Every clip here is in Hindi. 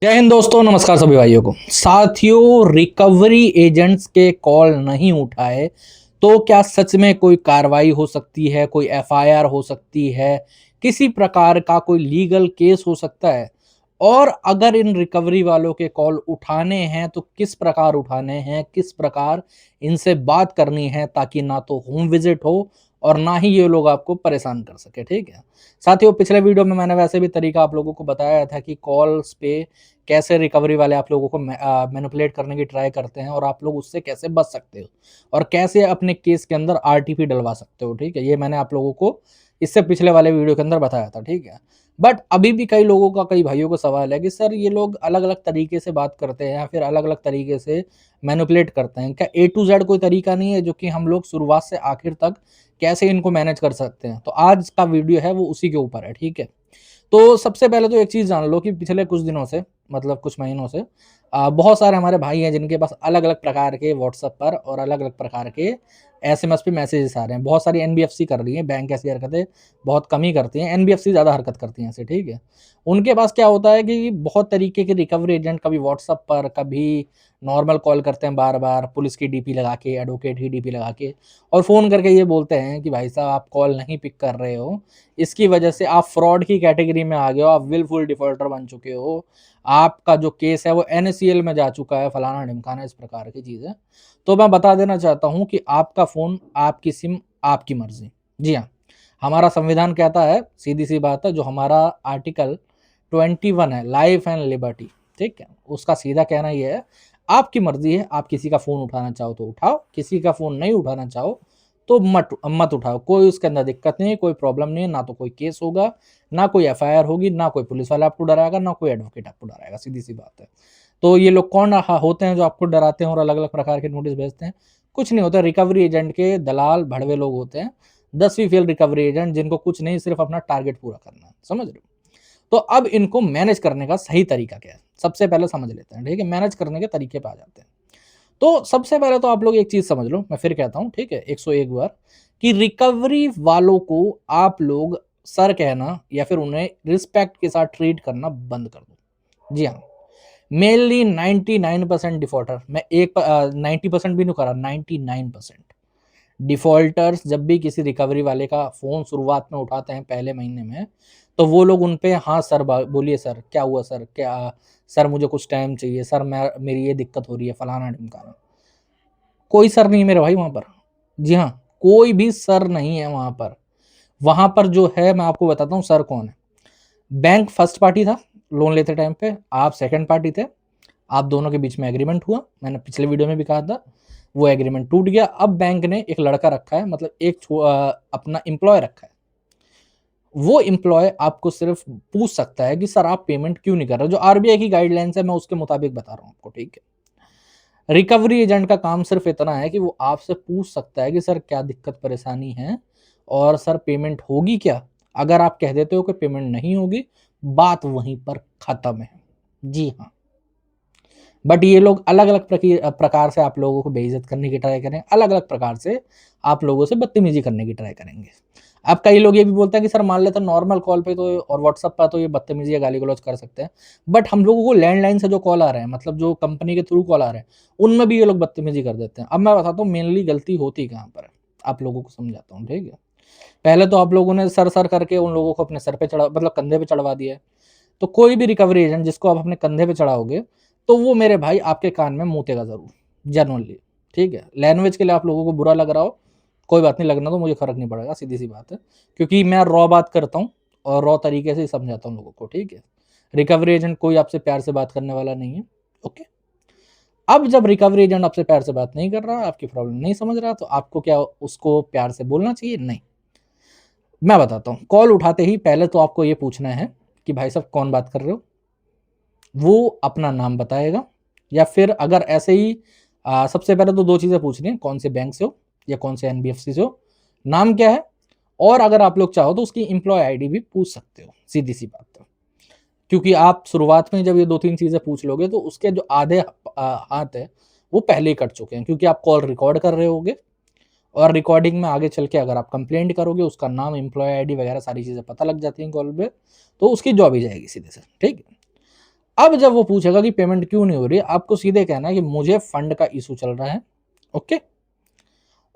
जय हिंद दोस्तों, नमस्कार सभी भाइयों को। साथियों, रिकवरी एजेंट्स के कॉल नहीं उठाए तो क्या सच में कोई कार्रवाई हो सकती है, कोई एफआईआर हो सकती है, किसी प्रकार का कोई लीगल केस हो सकता है? और अगर इन रिकवरी वालों के कॉल उठाने हैं तो किस प्रकार उठाने हैं, किस प्रकार इनसे बात करनी है ताकि ना तो होम विजिट हो और ना ही ये लोग आपको परेशान कर सके। ठीक है साथियों, पिछले वीडियो में मैंने वैसे भी तरीका आप लोगों को बताया था कि कॉल्स पे कैसे रिकवरी वाले आप लोगों को मैनिपुलेट करने की ट्राई करते हैं और आप लोग उससे कैसे बच सकते हो और कैसे अपने केस के अंदर आरटीपी डलवा सकते हो। ठीक है, ये मैंने आप लोगों को इससे पिछले वाले वीडियो के अंदर बताया था। ठीक है, बट अभी भी कई लोगों का, कई भाइयों को सवाल है कि सर ये लोग अलग अलग तरीके से बात करते हैं या फिर अलग अलग तरीके से मैनिपुलेट करते हैं, क्या ए टू जेड कोई तरीका नहीं है जो कि हम लोग शुरुआत से आखिर तक कैसे इनको मैनेज कर सकते हैं? तो आज का वीडियो है वो उसी के ऊपर है। ठीक है, तो सबसे पहले तो एक चीज़ जान लो कि पिछले कुछ दिनों से, मतलब कुछ महीनों से बहुत सारे हमारे भाई हैं जिनके पास अलग-अलग प्रकार के व्हाट्सएप पर और अलग-अलग प्रकार के एसएमएस पे मैसेजेस आ रहे हैं। बहुत सारी एनबीएफसी कर रही हैं, बैंक ऐसी हरकतें बहुत कम ही करती हैं, एनबीएफसी ज़्यादा हरकत करती हैं ऐसे। ठीक है, उनके पास क्या होता है कि बहुत तरीके के रिकवरी एजेंट कभी व्हाट्सएप पर, कभी नॉर्मल कॉल करते हैं बार-बार, पुलिस की डीपी लगा के, एडवोकेट की डीपी लगा के, और फ़ोन करके ये बोलते हैं कि भाई साहब आप कॉल नहीं पिक कर रहे हो, इसकी वजह से आप फ्रॉड की कैटेगरी में आ गए हो, आप विलफुल डिफ़ॉल्टर बन चुके हो, आपका जो केस है वो एनएसीएल में जा चुका है, फलाना-ढिमकाना, इस प्रकार की चीज़ें। तो मैं बता देना चाहता हूँ कि आपका फ़ोन, आपकी सिम, आपकी मर्ज़ी। जी हाँ, हमारा संविधान कहता है, सीधी-सी बात है, जो हमारा आर्टिकल 21 है, लाइफ़ एंड लिबर्टी, ठीक है? उसका सीधा कहना ये है, आपकी मर्ज़ी है, आप किसी का फ़ोन उठाना चाहो तो उठाओ, किसी का फ़ोन नहीं उठाना चाहो तो मत उठाओ। कोई उसके अंदर दिक्कत नहीं है, कोई प्रॉब्लम नहीं है, ना तो कोई केस होगा, ना कोई एफआईआर होगी, ना कोई पुलिस वाला आपको डराएगा, ना कोई एडवोकेट आपको डराएगा, सीधी-सी बात है। तो ये लोग कौन होते हैं जो आपको डराते हैं और अलग-अलग प्रकार के नोटिस भेजते हैं? कुछ नहीं होता, रिकवरी एजेंट के दलाल, भड़वे लोग होते हैं। 10वीं फेल रिकवरी एजेंट, जिनको कुछ नहीं, सिर्फ़ अपना टारगेट पूरा करना है, समझ रहे हो? तो अब इनको मैनेज करने का सही तरीका क्या है? सबसे पहले समझ लेते हैं, ठीक है? मैनेज करने के तरीके पे आ जाते हैं। तो सबसे पहले तो आप लोग एक चीज़ समझ लो, मैं फिर कहता हूँ, ठीक है, 101 बार, कि रिकवरी वालों को आप लोग सर कहना या फिर उन्हें रिस्पेक्ट के साथ ट्रीट करना बंद कर दो। जी हाँ, मेनली 99% डिफ़ॉल्टर, मैं 90% भी नहीं कह रहा, 99% डिफ़ॉल्टर्स जब भी किसी रिकवरी वाले का फ़ोन शुरुआत में उठाते हैं पहले महीने में, तो वो लोग उन पे, हाँ सर, बोलिए सर, क्या हुआ सर? क्या सर, मुझे कुछ टाइम चाहिए सर, मेरी ये दिक्कत हो रही है, फलाना-ढिमकाना। कोई सर नहीं है मेरे भाई वहाँ पर। जी हाँ, कोई भी सर नहीं है वहाँ पर। वहाँ पर जो है, मैं आपको बताता हूँ सर कौन है। बैंक फर्स्ट पार्टी था, लोन लेते टाइम पे, आप सेकंड पार्टी थे। आप दोनों के बीच में एग्रीमेंट हुआ, मैंने पिछले वीडियो में भी कहा था, वो एग्रीमेंट टूट गया। अब बैंक ने एक लड़का रखा है, मतलब एक अपना एम्प्लॉयी रखा है। वो एम्प्लॉयी आपको सिर्फ पूछ सकता है कि सर आप पेमेंट क्यों नहीं कर रहे हो? जो आरबीआई की गाइडलाइंस है, मैं उसके मुताबिक बता रहा हूँ आपको, ठीक है? रिकवरी एजेंट का काम सिर्फ इतना है कि वो आपसे पूछ सकता है कि सर क्या दिक्कत परेशानी है और सर पेमेंट होगी क्या? अगर आप कह देते हो कि पेमेंट नहीं होगी, बात वहीं पर खत्म है। जी हाँ। बट ये लोग अलग-अलग प्रकार से आप लोगों को बेइज़्ज़त करने की ट्राई करें, अलग-अलग प्रकार से आप लोगों से बदतमीज़ी करने की ट्राई करेंगे। अब कई लोग ये भी बोलते हैं कि सर मान लेते हैं नॉर्मल कॉल पे तो और व्हाट्सएप पर तो ये बदतमीज़ी या गाली-गलौच कर सकते हैं। बट हम लोगों को लैंडलाइन से जो कॉल आ रहे हैं, मतलब जो कंपनी के थ्रू कॉल आ रहे हैं, उनमें भी ये लोग बदतमीज़ी कर देते हैं। अब मैं बताता हूँ मेनली गलती होती कहाँ पर है, आप लोगों को समझाता हूँ, ठीक है? पहले तो आप लोगों ने सर-सर करके उन लोगों को अपने सर पे चढ़ा, मतलब कंधे पे चढ़वा दिया है। तो कोई भी रिकवरी एजेंट जिसको आप अपने कंधे पे चढ़ाओगे, तो वो मेरे भाई आपके कान में मूतेगा ज़रूर, जेनुइनली, ठीक है? लैंग्वेज के लिए आप लोगों को बुरा लग रहा हो, कोई बात नहीं, लगना तो मुझे फ़र्क नहीं पड़ेगा, सीधी-सी बात है। क्योंकि मैं रॉ बात करता हूँ और रॉ तरीके से ही समझाता हूँ लोगों को, ठीक है? रिकवरी एजेंट कोई आपसे प्यार से बात करने वाला नहीं है, ओके? अब जब रिकवरी एजेंट आपसे प्यार से बात नहीं कर रहा, आपकी प्रॉब्लम नहीं समझ रहा, तो आपको क्या उसको प्यार से बोलना चाहिए? नहीं। मैं बताता हूँ, कॉल उठाते ही पहले तो आपको ये पूछना है कि भाई साहब कौन बात कर रहे हो? वो अपना नाम बताएगा, या फिर अगर ऐसे ही सबसे पहले तो 2 चीज़ें पूछनी है, कौन से बैंक से हो या कौन से एनबीएफसी से हो, नाम क्या है, और अगर आप लोग चाहो तो उसकी एम्प्लॉयी आईडी भी पूछ सकते हो, सीधी-सी बात है। क्योंकि आप शुरुआत में जब ये 2-3 चीज़ें पूछ लोगे तो उसके जो आधे हाथ हैं, वो पहले ही कट चुके हैं, क्योंकि आप कॉल रिकॉर्ड कर रहे होगे और रिकॉर्डिंग में आगे चल के अगर आप कंप्लेंट करोगे, उसका नाम, एम्प्लॉयी आईडी वगैरह सारी चीज़ें पता लग जाती हैं कॉल पे, तो उसकी जॉब ही जाएगी सीधे से, ठीक है? अब जब वो पूछेगा कि पेमेंट क्यों नहीं हो रही, आपको सीधे कहना है कि मुझे फंड का इशू चल रहा है, ओके,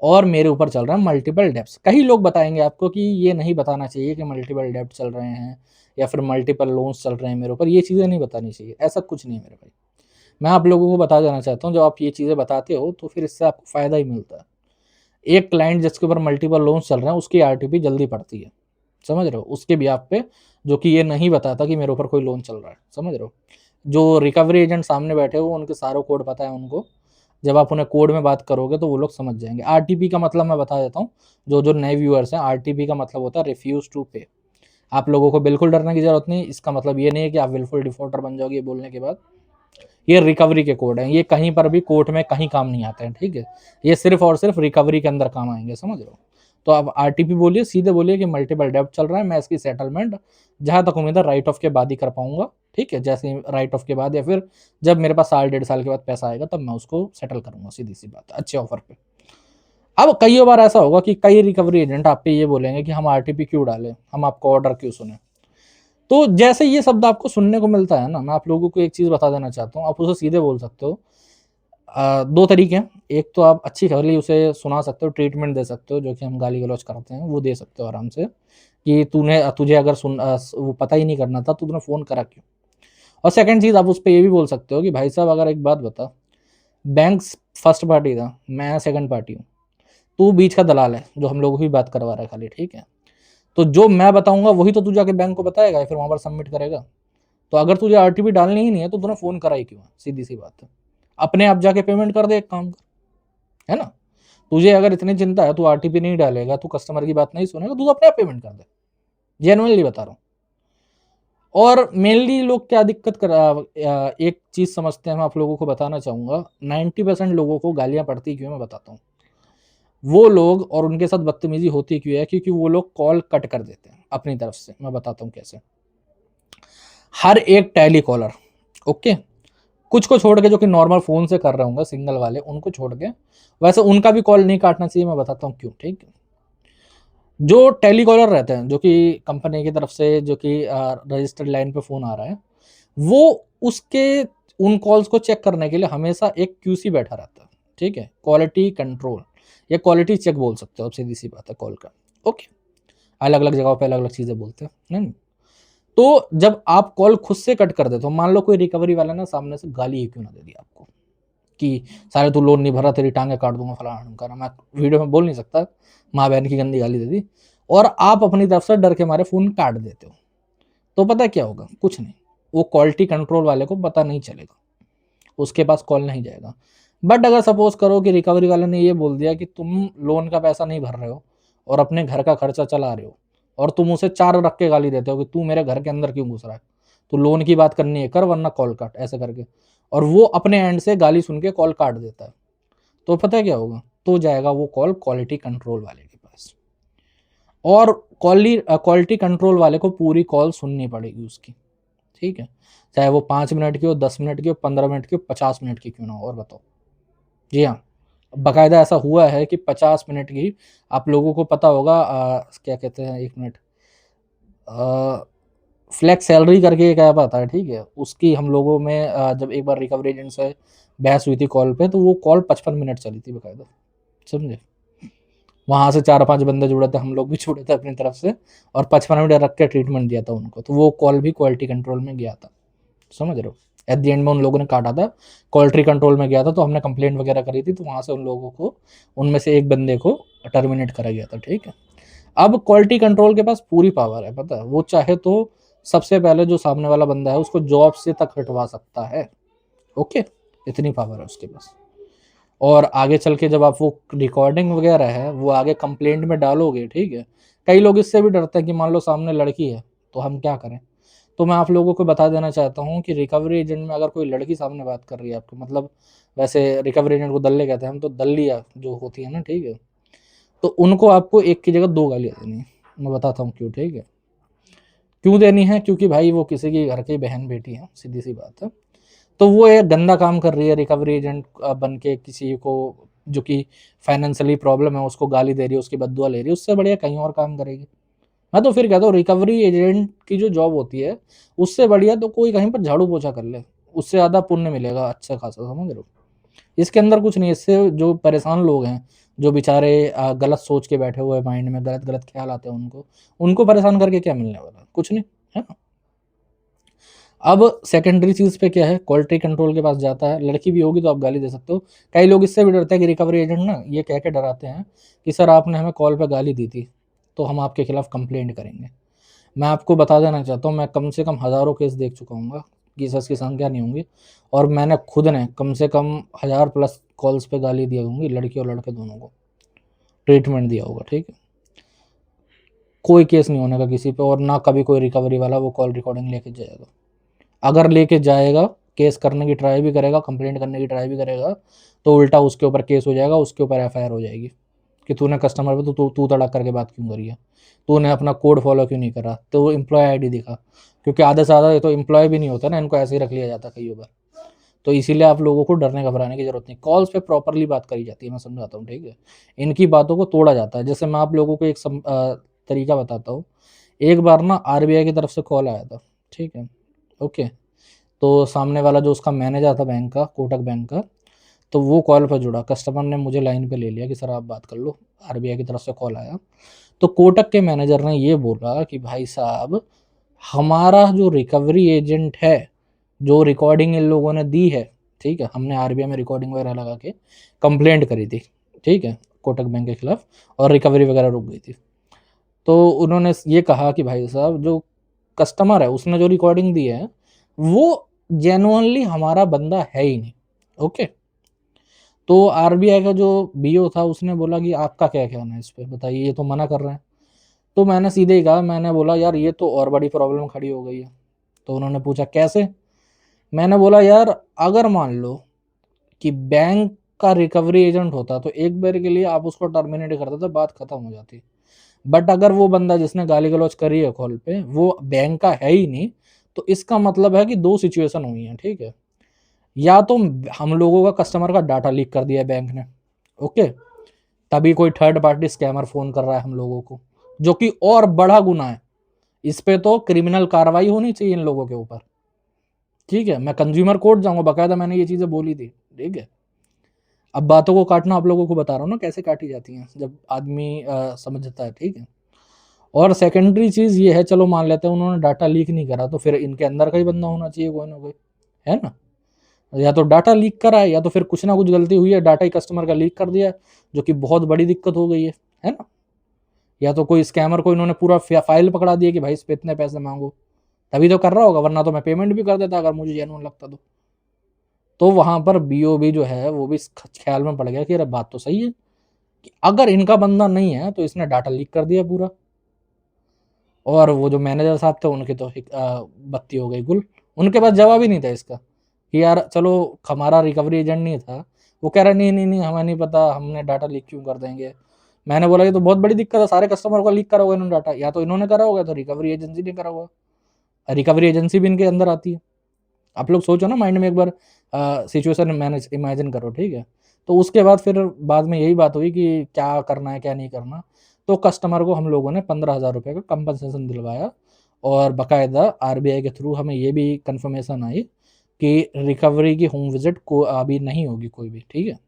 और मेरे ऊपर चल रहा है मल्टीपल डेब्ट्स। कई लोग बताएंगे आपको कि ये नहीं बताना चाहिए कि मल्टीपल डेब्ट चल रहे हैं या फिर मल्टीपल लोन्स चल रहे हैं मेरे ऊपर, ये चीज़ें नहीं बतानी चाहिए। ऐसा कुछ नहीं है मेरे भाई। मैं आप लोगों को बता देना चाहता हूँ, जब आप ये चीज़ें बताते हो तो फिर इससे आपको फ़ायदा ही मिलता है। एक क्लाइंट जिसके ऊपर मल्टीपल लोन्स चल रहे हैं, उसकी आरटीपी जल्दी पड़ती है, समझ रहे हो, उसके बिहाफ पे, जो कि ये नहीं बताता कि मेरे ऊपर कोई लोन चल रहा है, समझ रहे हो। जो रिकवरी एजेंट सामने बैठे हो, उनके सारे कोड पता है उनको। जब आप उन्हें कोड में बात करोगे तो वो लोग समझ जाएंगे। आरटीपी का मतलब मैं बता देता हूँ, जो जो नए व्यूअर्स हैं, आरटीपी का मतलब होता है रिफ्यूज टू पे। आप लोगों को बिल्कुल डरने की जरूरत नहीं। इसका मतलब ये नहीं है कि आप विलफुल डिफॉल्टर बन जाओगे ये बोलने के बाद। ये रिकवरी के कोड हैं, ये कहीं पर भी कोर्ट में कहीं काम नहीं आते हैं, ठीक है। ये सिर्फ और सिर्फ रिकवरी के अंदर काम आएंगे, समझ रहे हो। तो आप आरटीपी बोलिए, सीधे बोलिए कि मल्टीपल डेब्ट चल रहा है, मैं इसकी सेटलमेंट जहां तक उम्मीद है राइट ऑफ के बाद ही कर पाऊंगा, ठीक है। जैसे राइट ऑफ के बाद या फिर जब मेरे पास साल 1.5 साल के बाद पैसा आएगा तब मैं उसको सेटल करूंगा, सीधी सी बात है, अच्छे ऑफर पे। अब कई बार ऐसा होगा कि कई रिकवरी एजेंट आप पे ये बोलेंगे कि हम आरटीपी क्यों डालें, हम आपको ऑर्डर क्यों सुने। तो जैसे ये शब्द आपको सुनने को मिलता है ना, मैं आप लोगों को एक चीज बता देना चाहता हूँ, आप उसे सीधे बोल सकते हो। दो तरीके हैं। एक तो आप अच्छी खबरी उसे सुना सकते हो, ट्रीटमेंट दे सकते हो, जो कि हम गाली गलौज करते हैं वो दे सकते हो आराम से, कि तुझे अगर वो पता ही नहीं करना था तो तूने फ़ोन करा क्यों। और सेकंड चीज़ आप उस पे ये भी बोल सकते हो कि भाई साहब अगर एक बात बता, बैंक फर्स्ट पार्टी था, मैं सेकंड पार्टी हूँ, तू बीच का दलाल है जो हम लोगों की बात करवा रहा है खाली, ठीक है। तो जो मैं बताऊंगा वही तो तू जाके बैंक को बताएगा, फिर वहां पर सबमिट करेगा। तो अगर तुझे आरटीपी डालनी ही नहीं है तो तूने फ़ोन करा ही क्यों, सीधी सी बात है। अपने आप जाके पेमेंट कर दे, एक काम कर, है ना। तुझे अगर इतनी चिंता है, तू आरटीपी नहीं डालेगा, तू कस्टमर की बात नहीं सुनेगा, तू तो अपने आप पेमेंट कर दे, जेनुअनली बता रहा हूँ। और मेनली लोग क्या दिक्कत एक चीज समझते हैं, मैं आप लोगों को बताना चाहूंगा, 90% लोगों को गालियां पड़ती क्यों है, मैं बताता हूँ। वो लोग और उनके साथ बदतमीजी होती क्यों है, क्योंकि वो लोग कॉल कट कर देते हैं अपनी तरफ से। मैं बताता हूँ कैसे। हर एक टेली कॉलर, ओके, कुछ को छोड़ के जो कि नॉर्मल फोन से कर रहे होंगे, सिंगल वाले, उनको छोड़ के, वैसे उनका भी कॉल नहीं काटना चाहिए, मैं बताता हूँ क्यों, ठीक है। जो टेलीकॉलर रहते हैं, जो कि कंपनी की तरफ से, जो कि रजिस्टर्ड लाइन पे फोन आ रहा है, वो उसके उन कॉल्स को चेक करने के लिए हमेशा एक क्यूसी बैठा रहता है, ठीक है, क्वालिटी कंट्रोल या क्वालिटी चेक बोल सकते हो आप, सीधी सी बात है कॉल का, ओके। अलग अलग जगहों पे अलग अलग चीजें बोलते हैं, नहीं। तो जब आप कॉल खुद से कट कर देते हो, मान लो कोई रिकवरी वाला ना सामने से गाली ही क्यों ना दे दी आपको कि सारे तू लोन नहीं भरा, तेरी टांगे काट दूंगा, फलाना ढमकाना, मैं वीडियो में बोल नहीं सकता, माँ बहन की गंदी गाली दे दी, और आप अपनी तरफ से डर के मारे फोन काट देते हो, तो पता क्या होगा, कुछ नहीं, वो क्वालिटी कंट्रोल वाले को पता नहीं चलेगा, उसके पास कॉल नहीं जाएगा। बट अगर सपोज करो कि रिकवरी वाले ने ये बोल दिया कि तुम लोन का पैसा नहीं भर रहे हो और अपने घर का खर्चा चला रहे हो, और तुम उसे 4 रख के गाली देते हो कि तू मेरे घर के अंदर क्यों घुस रहा है, तो लोन की बात करनी है कर, वरना कॉल काट, ऐसे करके, और वो अपने एंड से गाली सुन के कॉल काट देता है, तो पता है क्या होगा, तो जाएगा वो कॉल क्वालिटी कंट्रोल वाले के पास, और क्वालिटी कंट्रोल वाले को पूरी कॉल सुननी पड़ेगी उसकी, ठीक है, चाहे वो 5 मिनट की हो, 10 मिनट की हो, 15 मिनट की हो, 50 मिनट की क्यों ना हो, और बताओ। जी हाँ, बाकायदा ऐसा हुआ है कि 50 मिनट की, आप लोगों को पता होगा क्या कहते हैं, 1 मिनट, फ्लैक्स सैलरी करके एक ऐप आता है, ठीक है, उसकी हम लोगों में जब एक बार रिकवरी एजेंट से बहस हुई थी कॉल पे, तो वो कॉल 55 मिनट चली थी बाकायदा, समझे। वहां से 4-5 बंदे जुड़े थे, हम लोग भी जुड़े थे अपनी तरफ से, और 55 मिनट रख के ट्रीटमेंट दिया था उनको, तो वो कॉल भी क्वालिटी कंट्रोल में गया था, समझ रहे हो। एट द एंड में उन लोगों ने काटा था, क्वालिटी कंट्रोल में गया था, तो हमने कंप्लेंट वगैरह करी थी, तो वहां से उन लोगों को, उनमें से एक बंदे को टर्मिनेट करा गया था, ठीक है। अब क्वालिटी कंट्रोल के पास पूरी पावर है, पता है, वो चाहे तो सबसे पहले जो सामने वाला बंदा है उसको जॉब से तक हटवा सकता है, ओके, इतनी पावर है उसके पास। और आगे चल के जब आप वो रिकॉर्डिंग वगैरह है वो आगे कंप्लेंट में डालोगे, ठीक है, कई लोग इससे भी डरते हैं कि मान लो सामने लड़की है तो हम क्या करें। तो मैं आप लोगों को बता देना चाहता हूँ कि रिकवरी एजेंट में अगर कोई लड़की सामने बात कर रही है आपको, मतलब वैसे रिकवरी एजेंट को दल्ले कहते हैं हम, तो दल्लिया जो होती है ना, ठीक है, तो उनको आपको एक की जगह 2 गालियाँ देनी है। मैं बताता हूँ क्यों, ठीक है। क्यों देनी है, क्योंकि भाई वो किसी की घर की बहन बेटी है, सीधी सी बात है। तो वो एक गंदा काम कर रही है, रिकवरी एजेंट बन के किसी को जो कि फाइनेंशियली प्रॉब्लम है उसको गाली दे रही है, उसकी बददुआ ले रही है, उससे बढ़िया कहीं और काम करेगी, मैं तो फिर कहता हूँ रिकवरी एजेंट की जो जॉब होती है उससे बढ़िया तो कोई कहीं पर झाड़ू पोछा कर ले, उससे ज़्यादा पुण्य मिलेगा अच्छा खासा, समझ रहे हो। इसके अंदर कुछ नहीं, इससे जो परेशान लोग हैं, जो बेचारे गलत सोच के बैठे हुए माइंड में गलत गलत ख्याल आते हैं उनको, उनको परेशान करके क्या मिलने वाला, कुछ नहीं, है ना। अब सेकेंडरी चीज़ पे क्या है, क्वालिटी कंट्रोल के पास जाता है, लड़की भी होगी तो आप गाली दे सकते हो। कई लोग इससे भी डरते हैं कि रिकवरी एजेंट ना ये कह के डराते हैं कि सर आपने हमें कॉल पे गाली दी थी तो हम आपके खिलाफ कंप्लेंट करेंगे। मैं आपको बता देना चाहता हूँ, मैं कम से कम हज़ारों केस देख चुका हूँ, केसेस की संख्या नहीं होंगी, और मैंने खुद ने कम से कम 1000+ कॉल्स पे गाली दी होंगी, लड़की और लड़के दोनों को ट्रीटमेंट दिया होगा, ठीक है। कोई केस नहीं होने का किसी पे, और ना कभी कोई रिकवरी वाला वो कॉल रिकॉर्डिंग लेके जाएगा। अगर लेके जाएगा, केस करने की ट्राई भी करेगा, कंप्लेंट करने की ट्राई भी करेगा, तो उल्टा उसके ऊपर केस हो जाएगा, उसके ऊपर एफआईआर हो जाएगी कि तूने कस्टमर पे तो तू तड़ाक करके बात क्यों करी है, तूने अपना कोड फॉलो क्यों नहीं करा, तो एम्प्लॉय आईडी दिखा। क्योंकि आधे से ज़्यादा ये तो एम्प्लॉय भी नहीं होता ना, इनको ऐसे ही रख लिया जाता कई बार। तो इसीलिए आप लोगों को डरने घबराने की जरूरत नहीं, कॉल्स पे प्रॉपरली बात करी जाती है, मैं समझाता हूँ, ठीक है। इनकी बातों को तोड़ा जाता है। जैसे मैं आप लोगों को एक तरीका बताता हूँ। एक बार ना आरबीआई की तरफ से कॉल आया था, ठीक है, ओके। तो सामने वाला जो उसका मैनेजर था बैंक का, कोटक बैंक का, तो वो कॉल पर जुड़ा, कस्टमर ने मुझे लाइन पे ले लिया कि सर आप बात कर लो, आरबीआई की तरफ से कॉल आया। तो कोटक के मैनेजर ने ये बोला कि भाई साहब, हमारा जो रिकवरी एजेंट है, जो रिकॉर्डिंग इन लोगों ने दी है, ठीक है, हमने आरबीआई में रिकॉर्डिंग वगैरह लगा के कंप्लेंट करी थी, ठीक है, कोटक बैंक के खिलाफ, और रिकवरी वगैरह रुक गई थी। तो उन्होंने ये कहा कि भाई साहब, जो कस्टमर है उसने जो रिकॉर्डिंग दी है वो जेनुअनली हमारा बंदा है ही नहीं, ओके। तो आरबीआई का जो बीओ था उसने बोला कि आपका क्या कहना है इस पे, बताइए, ये तो मना कर रहे हैं। तो मैंने सीधे ही कहा, मैंने बोला यार ये तो और बड़ी प्रॉब्लम खड़ी हो गई है। तो उन्होंने पूछा कैसे। मैंने बोला यार, अगर मान लो कि बैंक का रिकवरी एजेंट होता तो एक बार के लिए आप उसको टर्मिनेट करते तो बात खत्म हो जाती। बट अगर वो बंदा जिसने गाली गलौज करी है कॉल पे वो बैंक का है ही नहीं, तो इसका मतलब है कि दो सिचुएशन हुई हैं, ठीक है। या तो हम लोगों का कस्टमर का डाटा लीक कर दिया है बैंक ने, ओके, तभी कोई थर्ड पार्टी स्कैमर फोन कर रहा है हम लोगों को, जो कि और बड़ा गुना है। इस पे तो क्रिमिनल कार्रवाई होनी चाहिए इन लोगों के ऊपर, ठीक है। मैं कंज्यूमर कोर्ट जाऊंगा, बकायदा मैंने ये चीजें बोली थी, ठीक है। अब बातों को काटना आप लोगों को बता रहा हूँ ना कैसे काटी जाती हैं, जब आदमी समझता है, ठीक है। और सेकेंडरी चीज ये है, चलो मान लेते हैं उन्होंने डाटा लीक नहीं करा, तो फिर इनके अंदर का ही बंदा होना चाहिए कोई ना कोई, है ना। या तो डाटा लीक करा है, या तो फिर कुछ ना कुछ गलती हुई है, डाटा ही कस्टमर का लीक कर दिया, जो कि बहुत बड़ी दिक्कत हो गई है ना। या तो कोई स्कैमर को इन्होंने पूरा फाइल पकड़ा दिया कि भाई इस पे इतने पैसे मांगो, तभी तो कर रहा होगा, वरना तो मैं पेमेंट भी कर देता अगर मुझे जेन्युइन लगता तो वहां पर बीओबी जो है वो भी इस ख्याल में पड़ गया कि अरे बात तो सही है, कि अगर इनका बंदा नहीं है तो इसने डाटा लीक कर दिया पूरा। और वो जो मैनेजर साहब थे उनकी तो बत्ती हो गई गुल, उनके पास जवाब ही नहीं था इसका कि यार चलो हमारा रिकवरी एजेंट नहीं था। वो कह रहा नहीं नहीं नहीं, हमें नहीं पता, हमने डाटा लीक क्यों कर देंगे। मैंने बोला ये तो बहुत बड़ी दिक्कत है, सारे कस्टमर का लीक करा होगा इन्होंने डाटा, या तो इन्होंने करा होगा तो रिकवरी एजेंसी ने करा होगा, रिकवरी एजेंसी भी इनके अंदर आती है। आप लोग सोचो ना माइंड में एक बार, सिचुएशन मैनेज इमेजिन करो, ठीक है। तो उसके बाद फिर बाद में यही बात हुई कि क्या करना है क्या नहीं करना। तो कस्टमर को हम लोगों ने 15,000 रुपये का कंपनसेशन दिलवाया, और बाकायदा आरबीआई के थ्रू हमें ये भी कंफर्मेशन आई कि रिकवरी की होम विजिट को अभी नहीं होगी कोई भी, ठीक है।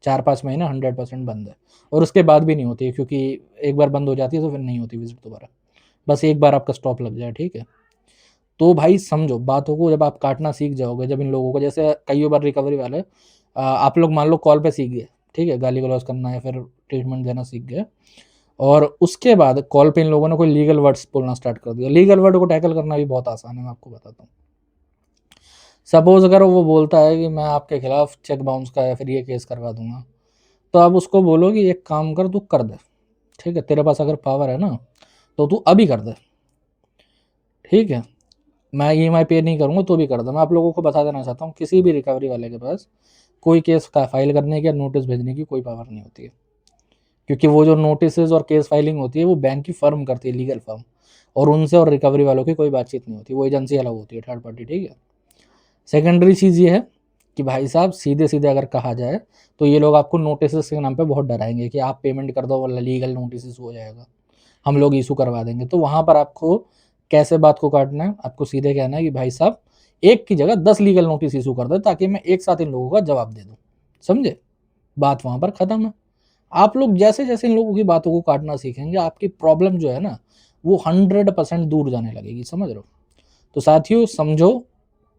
4-5 महीने 100% बंद है, और उसके बाद भी नहीं होती है, क्योंकि एक बार बंद हो जाती है तो फिर नहीं होती विजिट दोबारा, बस एक बार आपका स्टॉप लग जाए, ठीक है। तो भाई समझो बातों को, जब आप काटना सीख जाओगे, जब इन लोगों को, जैसे कई बार रिकवरी वाले, आप लोग मान लो कॉल पे सीख गए, ठीक है, गाली गलौज करना या फिर ट्रीटमेंट देना सीख गए, और उसके बाद कॉल पे इन लोगों ने कोई लीगल वर्ड्स बोलना स्टार्ट कर दिया। लीगल वर्ड को टैकल करना भी बहुत आसान है, मैं आपको बताता हूँ। सपोज अगर वो बोलता है कि मैं आपके खिलाफ चेक बाउंस का या फिर ये केस करवा दूंगा, तो आप उसको बोलो कि एक काम कर, तू कर दे, ठीक है, तेरे पास अगर पावर है ना तो तू अभी कर दे, ठीक है। मैं ईएमआई पे नहीं करूँगा तो भी कर दो। मैं आप लोगों को बता देना चाहता हूँ, किसी भी रिकवरी वाले के पास कोई केस का फाइल करने की या नोटिस भेजने की कोई पावर नहीं होती है, क्योंकि वो जो नोटिस और केस फाइलिंग होती है वो बैंक की फर्म करती है, लीगल फर्म, और उनसे और रिकवरी वालों की कोई बातचीत नहीं होती, वो एजेंसी अलग होती है, थर्ड पार्टी, ठीक है। सेकेंडरी चीज़ ये है कि भाई साहब सीधे सीधे अगर कहा जाए तो ये लोग आपको नोटिस के नाम पे बहुत डराएंगे कि आप पेमेंट कर दो वरना लीगल नोटिस हो जाएगा। हम लोग इशू करवा देंगे। तो वहां पर आपको कैसे बात को काटना है, आपको सीधे कहना है कि भाई साहब एक की जगह 10 लीगल नोटिस इशू कर दे ताकि मैं एक साथ इन लोगों का जवाब दे दूं। समझे? बात वहां पर खत्म है। आप लोग जैसे जैसे इन लोगों की बातों को काटना सीखेंगे आपकी प्रॉब्लम जो है ना वो 100% दूर जाने लगेगी। समझ रहे हो? तो साथियों समझो,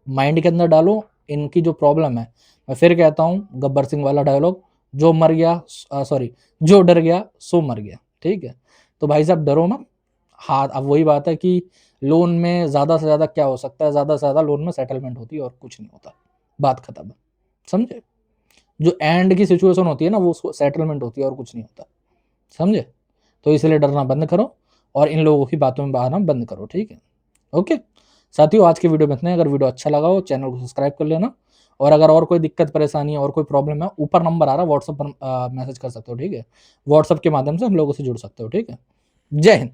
माइंड के अंदर डालो इनकी जो प्रॉब्लम है। मैं फिर कहता हूँ गब्बर सिंह वाला डायलॉग, जो मर गया सॉरी जो डर गया सो मर गया। ठीक है? तो भाई साहब डरो मत। हाँ, अब वही बात है कि लोन में ज़्यादा से ज़्यादा क्या हो सकता है, ज़्यादा से ज़्यादा लोन में सेटलमेंट होती है और कुछ नहीं होता। बात खत्म है। समझे? जो एंड की सिचुएशन होती है ना वो सेटलमेंट होती है और कुछ नहीं होता। समझे? तो इसलिए डरना बंद करो और इन लोगों की बातों में बहाना बंद करो। ठीक है? ओके साथियों, आज की वीडियो में इतना है। अगर वीडियो अच्छा लगा हो चैनल को सब्सक्राइब कर लेना, और अगर और कोई दिक्कत परेशानी है और कोई प्रॉब्लम है ऊपर नंबर आ रहा है व्हाट्सएप पर मैसेज कर सकते हो। ठीक है? व्हाट्सएप के माध्यम से हम लोगों से जुड़ सकते हो। ठीक है? जय हिंद।